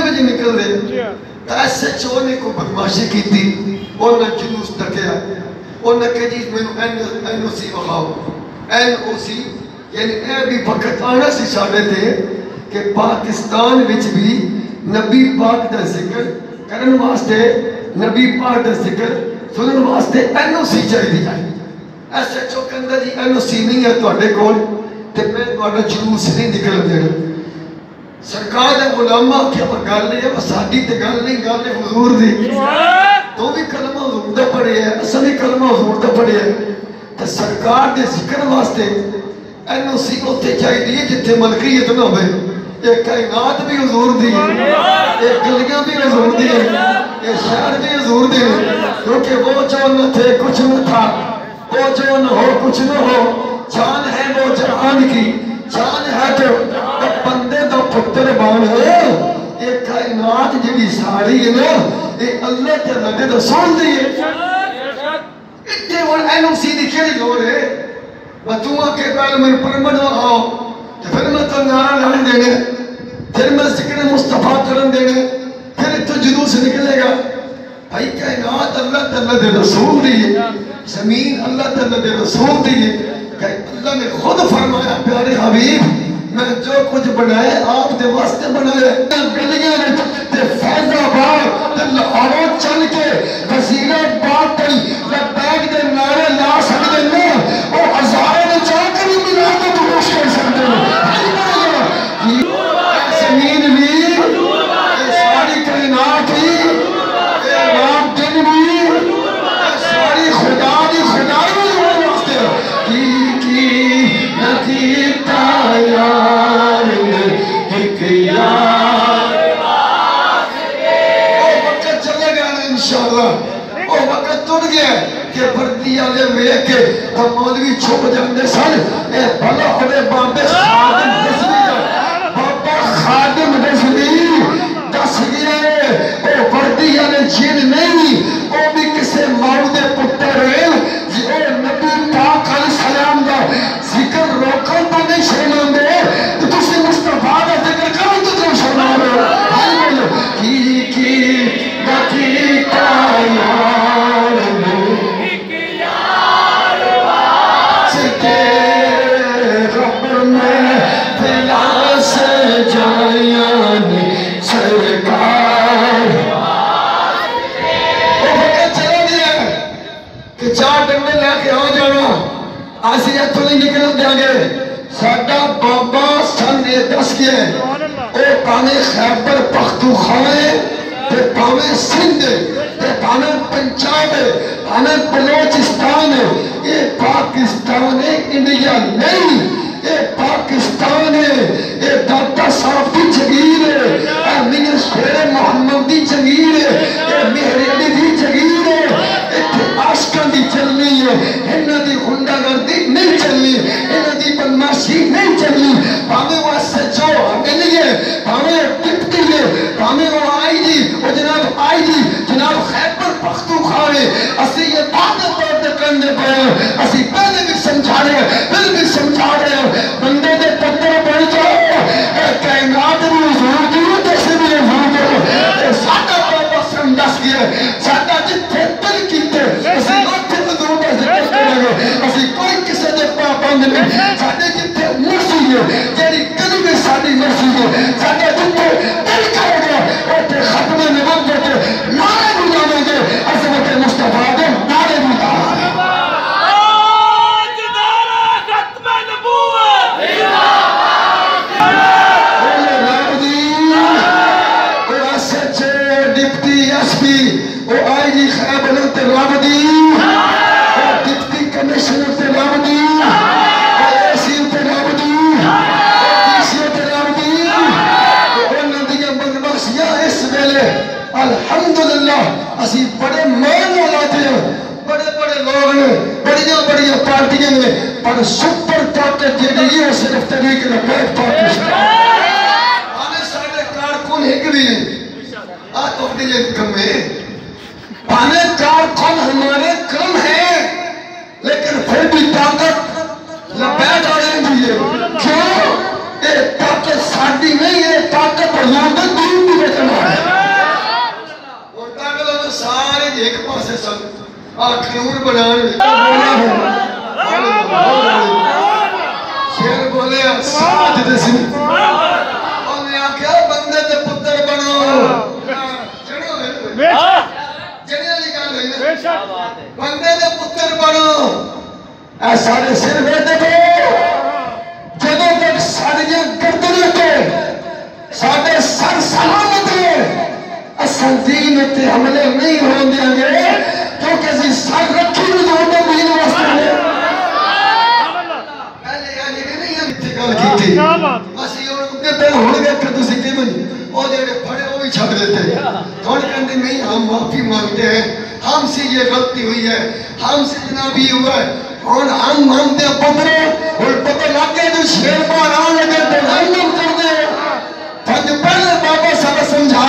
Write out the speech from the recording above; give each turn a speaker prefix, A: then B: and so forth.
A: بجے نکل رہے ایسے چو نے کو بدماشی کی تھی انہوں نے جلوس ڈکیا انہوں نے کہا جی میں این او سی بخاؤ این او سی یعنی اے بھی وقت آنا سی چاہتے تھے کہ پاکستان وچ بھی نبی پاک دا ذکر کرن واسطے نبی پاک دا ذکر سنن واسطے این او سی چاہیے جائے ایسے چو کہندہ جی این او سی نہیں ہے تو اڈے کول تے میں تو اڈا جلوس نہیں نکل دینا سرکار دے غلامہ کیا گل نہیں ہے ساڈی تے گل نہیں گل ہے حضور دی تو بھی کلمہ حضور دا پڑھے ہے اساں بھی کلمہ حضور دا پڑھے ہے تے سرکار دے ذکر واسطے این او سی اوتھے چاہیے جتھے ملکیت نہ ہوئے یہ کائنات بھی حضور دی یہ گلیاں بھی حضور دی یہ شہر بھی حضور دی کیونکہ وہ جو نہ تھے کچھ نہ تھا وہ جو نہ ہو کچھ نہ ہو جان ہے وہ جہان کی جان ہے تو بندے دا پتر بان ہے یہ کائنات جڑی ساری ہے نا یہ اللہ کے لگے رسول دی ہے اتنے وہ این او سی دی کیلی لوڑ ہے بتوہاں کے پہلے میں پرمڈ آؤ پھر میں تو نعرہ لانے دینے پھر میں ذکر مصطفیٰ کرن دینے پھر تو جلوس نکلے گا بھائی کائنات اللہ تعالیٰ دے رسول دی ہے زمین اللہ تعالیٰ دے رسول دی ہے کہ اللہ نے خود فرمایا پیارے حبیب میں جو کچھ بنائے آپ دے واسطے بنائے گلیاں نے تے فیض آباد تے لاہور چل کے وزیر آباد تے لبیک دے نعرے لا سکتے ہیں وہ ہزاروں نے چاہ کر ہی ملا کے دروش کر سکتے ہیں زمین بھی یہ ساری کائنات بھی یہ رات دن بھی یہ ساری خدا دی خدائی بھی ہونے واسطے کی نتیتا یار ایک یار وہ وقت چلے گیا انشاءاللہ وہ وقت ٹوٹ گیا کہ بردی آلے میں کے مولوی چھپ جاندے سن اے بھلا ہوئے بابے خادم رسلی بابا خادم رسلی دس گئے وہ بردی آلے جن نہیں وہ بھی کسے ماؤ دے پتر ہے یہ نبی پاک علیہ السلام دا ذکر روکن تو نہیں شرمان دے تو تسی مصطفیٰ دا ذکر کرو تو تم شرمان دے کی باقی کا یار رب میں دلا سے جائیاں سرکار وہ وقت چلا دیا کہ چار ڈنڈے لے کے آ جانا آسی اتھو نہیں نکل دیا گے ساڈا بابا سن نے دس کیا ہے او پانے خیبر پختونخوا تے پانے سندھ تے پانے پنجاب پانے بلوچستان یہ پاکستان ہے انڈیا نہیں یہ پاکستان ہے یہ داتا صاحب کی جگیر ہے یہ میاں شیر محمد دی جگیر ہے یہ مہر علی دی جگیر ہے اتھے عاشقاں دی چلنی ہے انہاں دی غنڈہ گردی نہیں چلنی انہاں دی بدماشی نہیں چلنی پاویں وہ سچو اگلی ہے پاویں ٹپٹی ہے پاویں وہ آئی جی وہ جناب آئی جی جناب خیبر پختونخوا ہے اسی یہ باتیں پڑھتے کرنے پہ اسی پہلے بھی سمجھا رہے ہیں پھر بھی سمجھا رہے ہیں بندے دے پتر بڑھ جاؤ اے کائنات بھی حضور دی جیسے بھی حضور دی اے ساڈا بابا سن دس گیا ساڈا جتھے دل کیتے اسی اوتھے حضور دا ذکر کریں گے اسی کوئی کسی دے پابند نہیں ساڈے جتھے مرضی ہے جیڑی کلمے ساڈی مرضی ہے ساڈا جتھے دل کرے گا اوتھے ختم نبوت دے نعرے بجاویں گے عظمت مصطفیٰ دے نعرے بجاویں گے الحمدللہ اسی بڑے مان والا تھے بڑے بڑے لوگ نے بڑیاں بڑیاں پارٹیاں نے پر سپر طاقت جیڑی یہ صرف طریق لبیک پاکستان آنے سارے کارکن ایک بھی آتو دیئے کم ہے آنے کارکن ہمارے کم ہیں لیکن پھر بھی طاقت لبیک آئے دیئے کیوں؟ یہ طاقت ساڑی نہیں ہے طاقت حضور دین بھی بچنا قانون بنانے شیر بولے ساتھ دسی انہیں آکھیا بندے دے پتر بنو جڑے والی گل ہوئی نا بندے دے پتر بنو اے سارے سر ویتے کو جدوں تک ساڈیاں گردناں تے ساڈے سر سلامت ہے اصل دین تے حملے نہیں ہون دیاں گے کیونکہ اسی سر رکھی نوں تو دین واسطے نے پہلے یعنی نہیں ہم تے گل کیتی اسی اون دے ہن ویکھ تسی کیویں او جڑے پھڑے او بھی چھڈ دیتے ہن کہندے نہیں ہم معافی مانگتے ہیں ہم سے یہ غلطی ہوئی ہے ہم سے جناب یہ ہوا ہے اور ہم دے پترے اور پتہ لگ گئے جو شیر باہر آن لگے تو ہم کر دے پھر پہلے بابا صاحب سمجھا